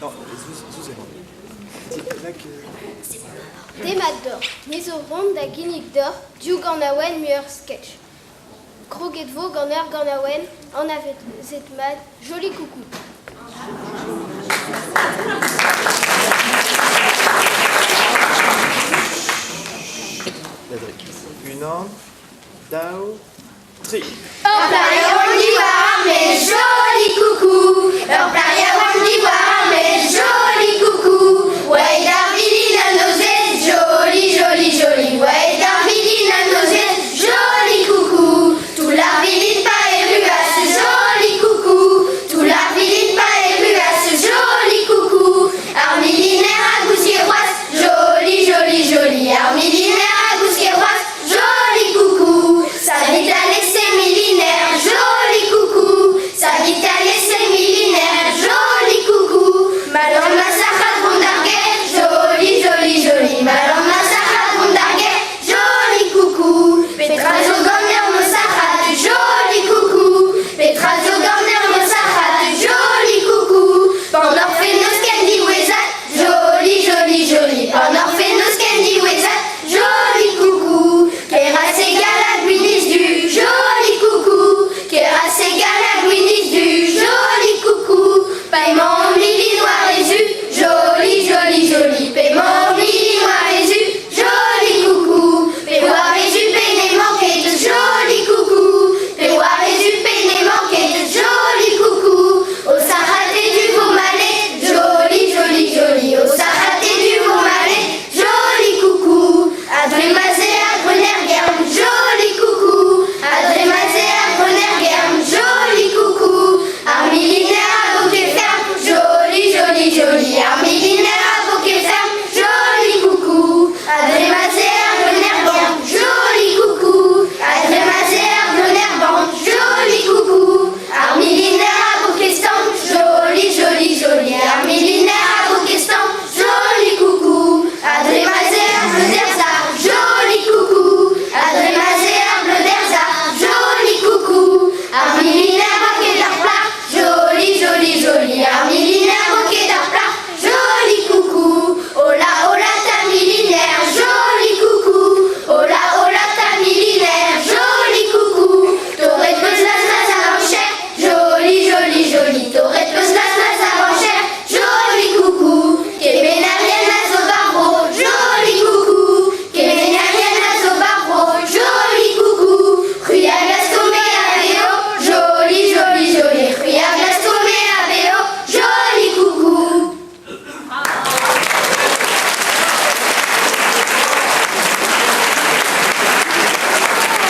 Non, Zuzera. Demat d'or, nezo rond da ginnig d'or, diou gant awen muer sketch. Kroget vo gant awen, an avet zet mat, joli coucou. Une an, dao, tri. On y va, mais